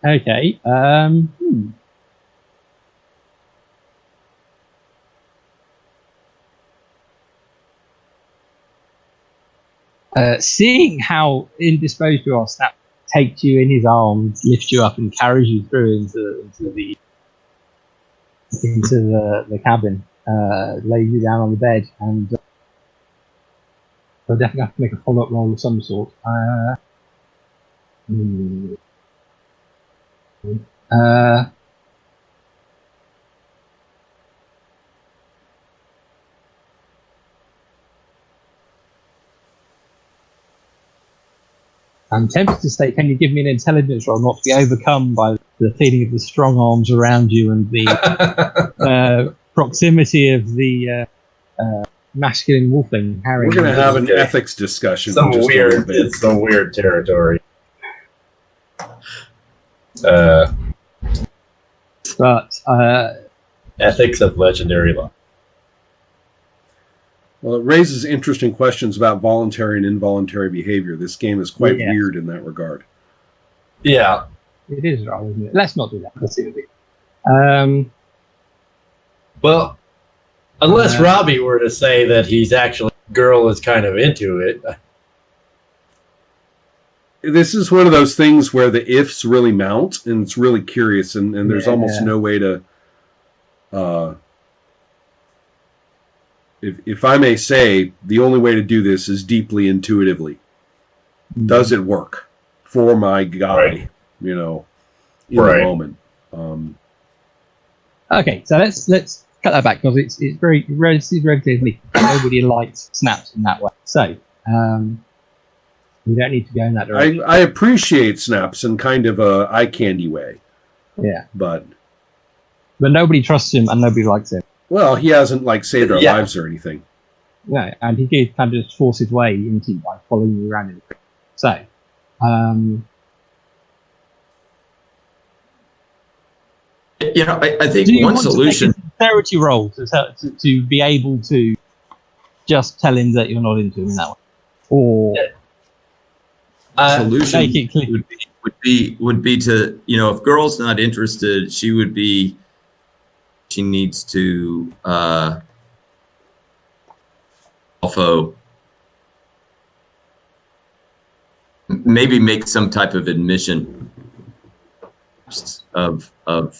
Okay. Seeing how indisposed you are, Snap takes you in his arms, lifts you up, and carries you through into the cabin. Lays you down on the bed, and they'll definitely have to make a follow-up roll of some sort. I'm tempted to say, can you give me an intelligence roll not to be overcome by the feeling of the strong arms around you and the proximity of the masculine wolfing carrying We're going to you? have an ethics discussion. Some weird territory. But ethics of legendary law. Well, it raises interesting questions about voluntary and involuntary behavior. This game is quite weird in that regard. Yeah. It is wrong, isn't it? Let's not do that. Let's see what it is. Well, unless Robbie were to say that he's actually, girl is kind of into it. This is one of those things where the ifs really mount, and it's really curious, and there's almost no way to... If I may say, the only way to do this is deeply intuitively. Does it work for my guy? You know, in the moment. Okay, so let's cut that back because it's very relatively nobody likes snaps in that way. So we don't need to go in that direction. I appreciate snaps in kind of a eye candy way. Yeah, but nobody trusts him and nobody likes him. Well, he hasn't saved our lives or anything. No, and he did kind of just force his way into by following you around in the crowd. So, I think one solution. Sincerity roll to be able to just tell him that you're not into him in that way, or solution make it clear. would be to if girl's not interested, she needs to also maybe make some type of admission of in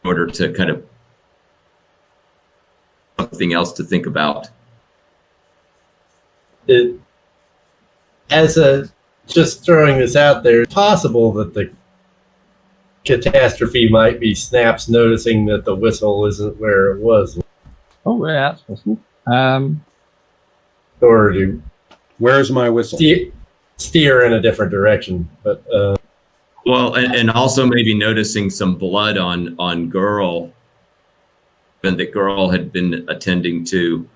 order to kind of something else to think about. Just throwing this out there, it's possible that the catastrophe might be Snaps noticing that the whistle isn't where it was. Oh, yeah, that's possible. Or to where's my whistle? Steer in a different direction. But well, and also maybe noticing some blood on girl, and that girl had been attending to.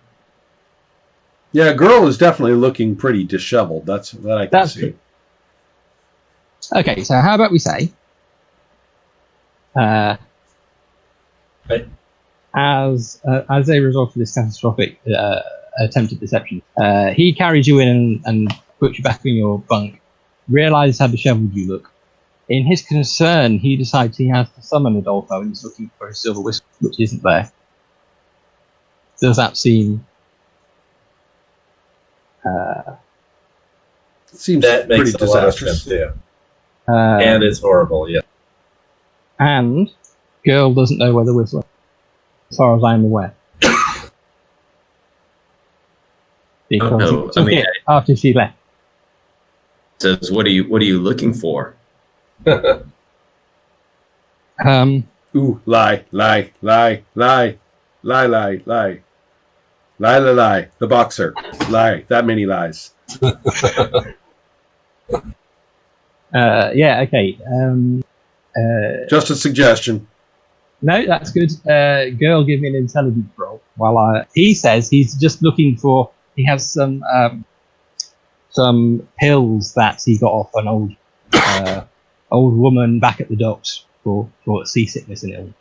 Yeah, girl is definitely looking pretty disheveled. That I can see. Good. Okay, so how about we say, as a result of this catastrophic attempted deception, he carries you in and puts you back in your bunk, realizes how disheveled you look. In his concern, he decides he has to summon Adolfo and he's looking for a silver whistle, which isn't there. Does that seem... seems that pretty makes a lot of disastrous. sense, yeah. And it's horrible, yeah. And girl doesn't know where the whistle is, as far as I'm aware. Because he took it after she left. Says, what are you looking for? Ooh, lie. The boxer. Lie. That many lies. Yeah, okay. Just a suggestion. No, that's good. Girl, give me an intelligence roll. While he says he's just looking for... He has some pills that he got off an old woman back at the docks for seasickness and illness.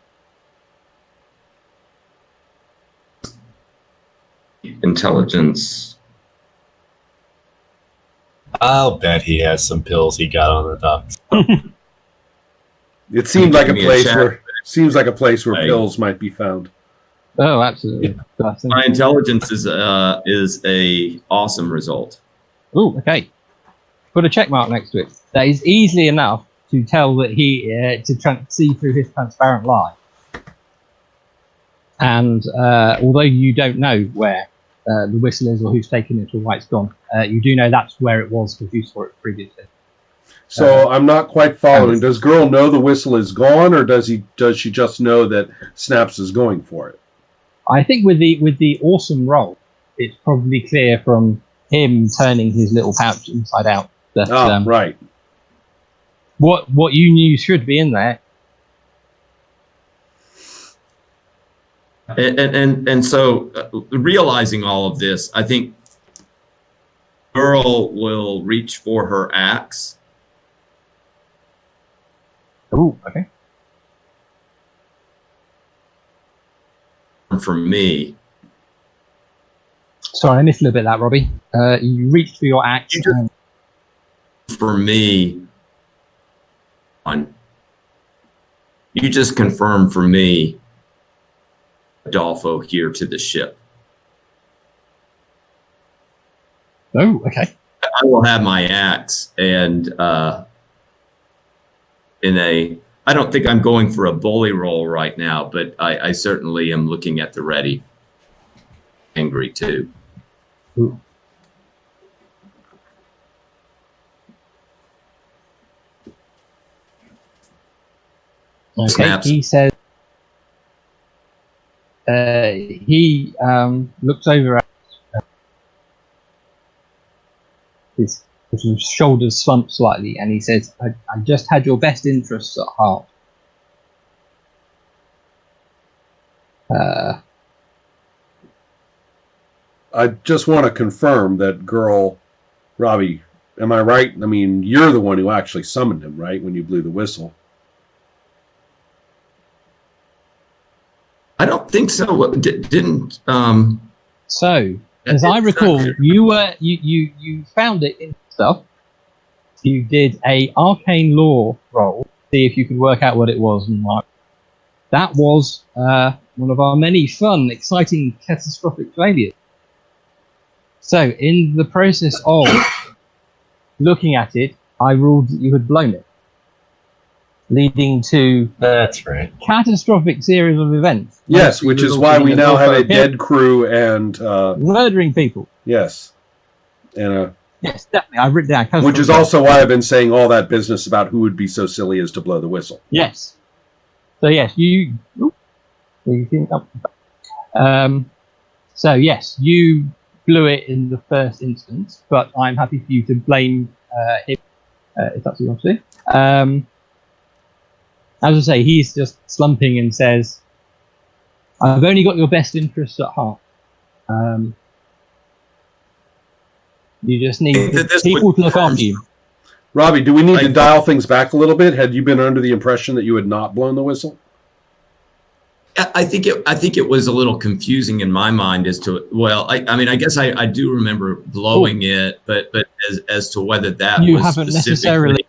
Intelligence. I'll bet he has some pills he got on the docks. It seemed like a Give me a place check. where Right. pills might be found. Oh, absolutely. My intelligence is a awesome result. Oh, okay. Put a check mark next to it. That is easily enough to tell that see through his transparent lie. And although you don't know where the whistle is or who's taken it or why it's gone, you do know that's where it was because you saw it previously. So I'm not quite following. Does girl know the whistle is gone, or does she just know that Snaps is going for it? I think with the awesome roll, it's probably clear from him turning his little pouch inside out that Right. what you knew should be in there. And so realizing all of this, I think girl will reach for her axe. Oh, okay. For me, Sorry, I missed a little bit of that, Robbie. You reached for your axe. for me, you just confirm for me, Adolfo here to the ship. Oh, okay. I will have my axe, and I don't think I'm going for a bully roll right now, but I certainly am looking at the ready. Angry too. Ooh. Okay, Snaps. he says he looks over at his shoulders slump slightly, and he says, I just had your best interests at heart. I just want to confirm that girl, Robbie, am I right? I mean, you're the one who actually summoned him, right, when you blew the whistle? I don't think so. Didn't So, as I recall, you found it in stuff. You did a arcane law roll, see if you could work out what it was. And that was one of our many fun, exciting, catastrophic failures. So, in the process of looking at it, I ruled that you had blown it, leading to That's right. catastrophic series of events. Yes, which is why we now have a dead crew and murdering people. yes, and Yes, definitely. I've written down. which is also why I've been saying all that business about who would be so silly as to blow the whistle. Yes. So yes, you. So yes, you blew it in the first instance, but I'm happy for you to blame him if that's what you want to do. As I say, he's just slumping and says, "I've only got your best interests at heart. You just need people to look after you." Robbie, do we need to dial things back a little bit? Had you been under the impression that you had not blown the whistle? I think it was a little confusing in my mind as to, well, I mean, I guess I do remember blowing it, but as to whether that You was haven't specifically necessarily.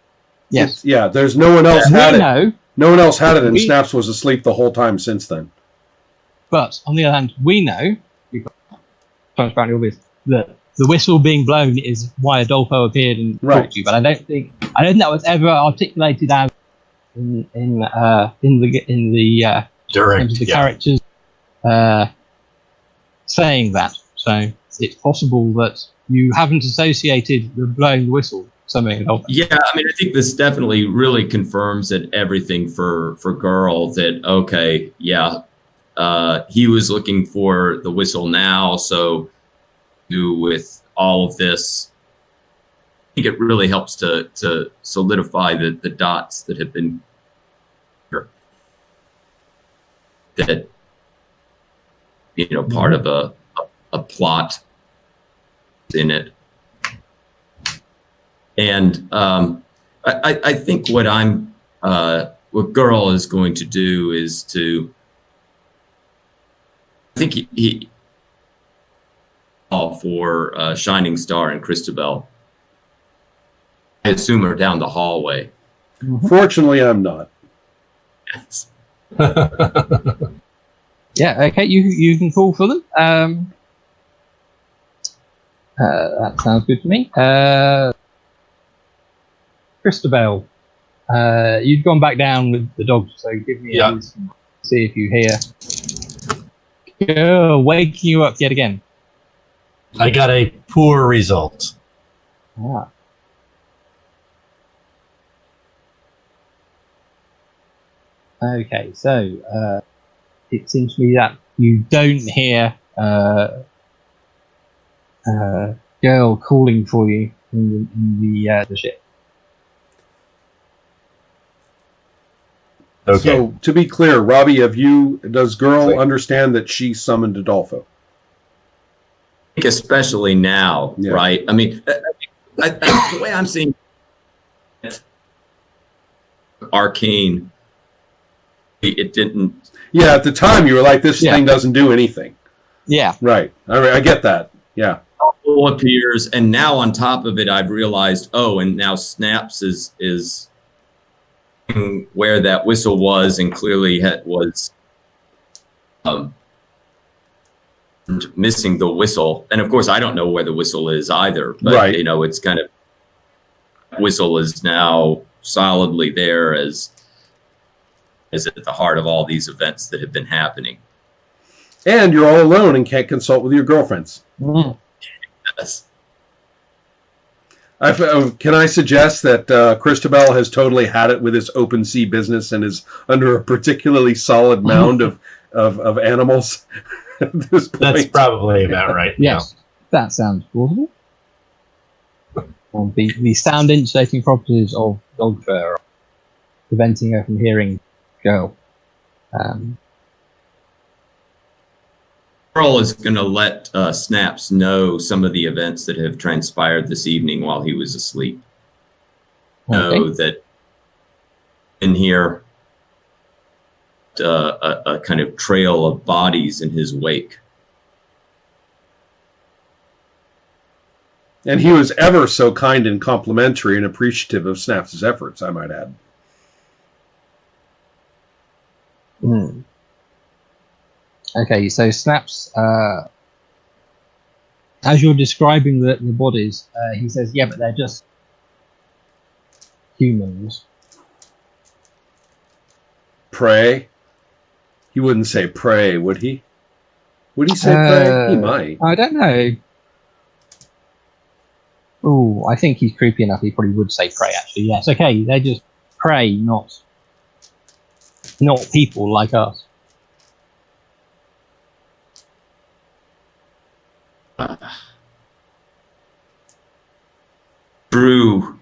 Yes. Yeah, there's no one else had We it. know, No one else had it, and Snaps was asleep the whole time since then. but on the other hand, we know, transparently obvious, that the whistle being blown is why Adolfo appeared and talked to you. But I don't think that was ever articulated as in the characters saying that. So it's possible that you haven't associated the blowing the whistle with something else. Yeah, I mean, I think this definitely really confirms that everything for Girl that, okay, yeah, he was looking for the whistle now, so with all of this, I think it really helps to solidify the dots that have been here. That, part of a plot in it. And I think what Girl is going to do is to, I think he for Shining Star and Christabel. I assume are down the hallway. Fortunately, I'm not. Yes. Yeah, okay, you can call for them. That sounds good to me. Christabel, you'd gone back down with the dogs, so give me a listen, see if you hear. Girl, waking you up yet again. I got a poor result. Ah. Okay, so it seems to me that you don't hear girl calling for you in the ship. Okay. So, to be clear, Robbie, does girl understand that she summoned Adolfo? I think especially now, Yeah. right? I mean, the way I'm seeing arcane, it didn't. Yeah, at the time you were like, this thing doesn't do anything. Yeah. Right. I get that. Yeah. Appears, and now on top of it, I've realized, and now Snaps is where that whistle was, and clearly was missing the whistle. And of course, I don't know where the whistle is either. But it's kind of whistle is now solidly there as at the heart of all these events that have been happening. And you're all alone and can't consult with your girlfriends. Mm. Yes. Can I suggest that Christabel has totally had it with his open sea business and is under a particularly solid mound of animals at this point? That's probably about right. Yes, that sounds plausible. The sound insulating properties of dog fur are preventing her from hearing girl. Earl is going to let Snaps know some of the events that have transpired this evening while he was asleep. Know that in here, a kind of trail of bodies in his wake. And he was ever so kind and complimentary and appreciative of Snaps' efforts, I might add. Mm. Okay, so Snaps, as you're describing the bodies, he says, yeah, but they're just humans. Prey? He wouldn't say prey, would he? Would he say prey? He might. I don't know. Oh, I think he's creepy enough. He probably would say prey, actually. Yes, okay, they're just prey, not people like us. True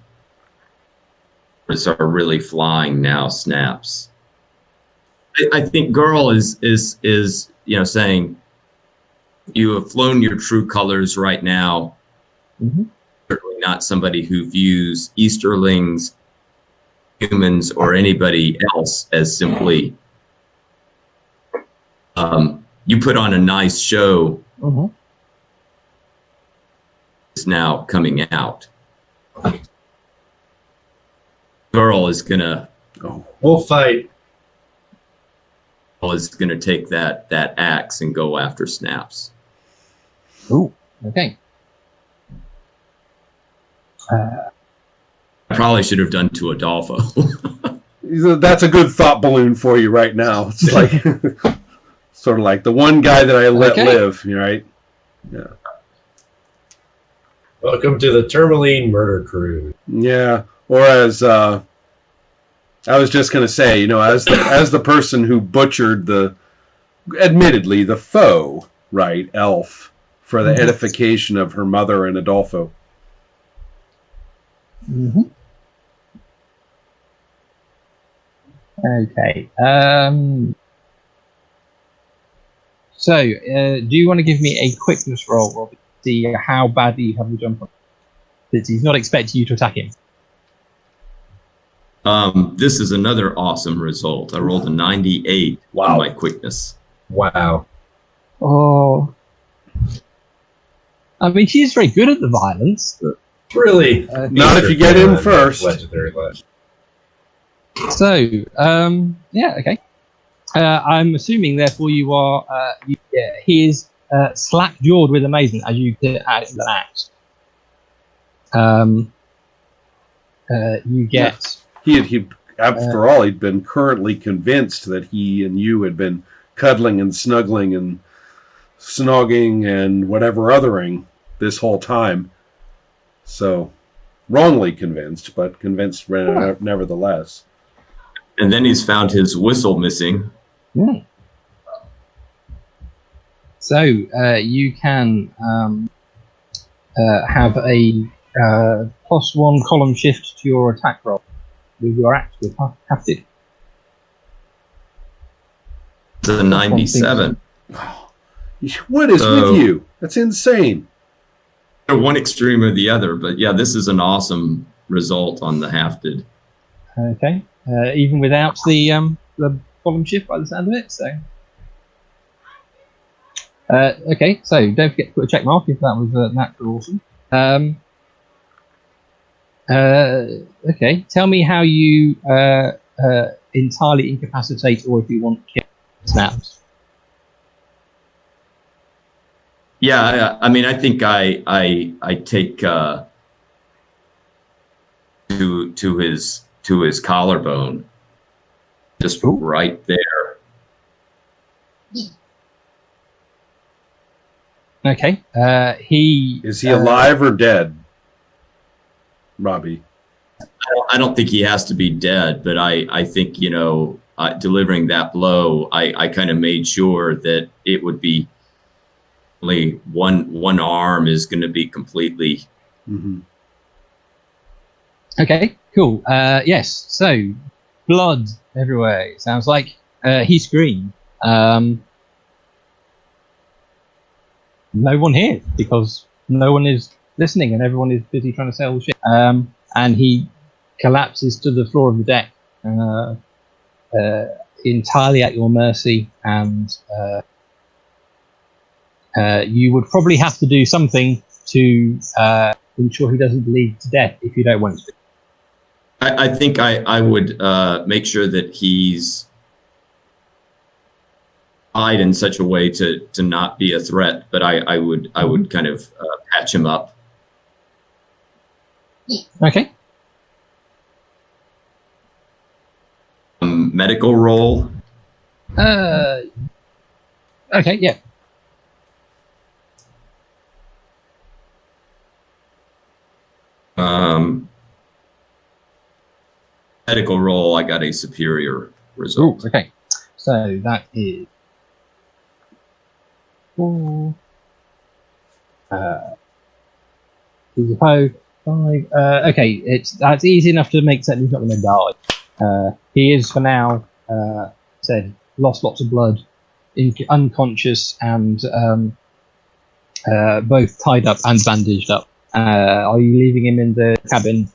are really flying now, Snaps. I think Girl is saying you have flown your true colors right now. Mm-hmm. Certainly not somebody who views Easterlings, humans, or anybody else as simply you put on a nice show. Mm-hmm. Is now coming out. Girl is gonna. We'll fight. Girl is gonna take that axe and go after Snaps. Ooh, okay. I probably should have done to Adolfo. That's a good thought balloon for you right now. It's like sort of like the one guy that I let live, right? Yeah. Welcome to the Tourmaline Murder Crew. Yeah. Or as I was just going to say, as the person who butchered admittedly the foe, right, elf, for the edification of her mother and Adolfo. Mm-hmm. Okay. So, do you want to give me a quickness roll, Robbie? See how badly you have the jump on? Because he's not expecting you to attack him. This is another awesome result. I rolled a 98 on my quickness. Wow. Oh. I mean, she's very good at the violence, but Really? Not if you get in first. Legendary Legend. So, yeah, okay. I'm assuming, therefore, you are. He is slack-jawed with amazement as you get out the axe. You get. He after all, he'd been currently convinced that he and you had been cuddling and snuggling and snogging and whatever othering this whole time. So, wrongly convinced, but convinced nevertheless. And then he's found his whistle missing. Yeah. So you can have a +1 column shift to your attack roll with your axe with hafted. It's a 97. What is with you? That's insane. One extreme or the other, but yeah, this is an awesome result on the hafted. Okay, even without the column shift by the sound of it. So, okay, so don't forget to put a check mark if that was natural awesome. Okay, tell me how you entirely incapacitate, or if you want kill snaps. Yeah, I mean, I think I take to his collarbone, just right there. Okay, is he alive or dead, Robbie? I don't think he has to be dead, but I think, delivering that blow, I kind of made sure that it would be only one arm is going to be completely. Mm-hmm. Okay, cool. Yes, so blood everywhere. It sounds like he screamed. No one here because no one is listening and everyone is busy trying to sell shit. And he collapses to the floor of the deck, entirely at your mercy, and you would probably have to do something to ensure he doesn't bleed to death if you don't want to. I think I would make sure that he's hide in such a way to not be a threat, but I would kind of patch him up. Okay. Medical roll. Okay. Yeah. Medical roll. I got a superior result. Ooh, okay. So that is 4. He's a 5. Okay, that's easy enough to make certain he's not going to die. He is for now lost lots of blood, unconscious, and both tied up and bandaged up. Are you leaving him in the cabin?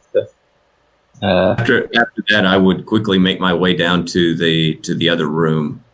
After that, I would quickly make my way down to the other room.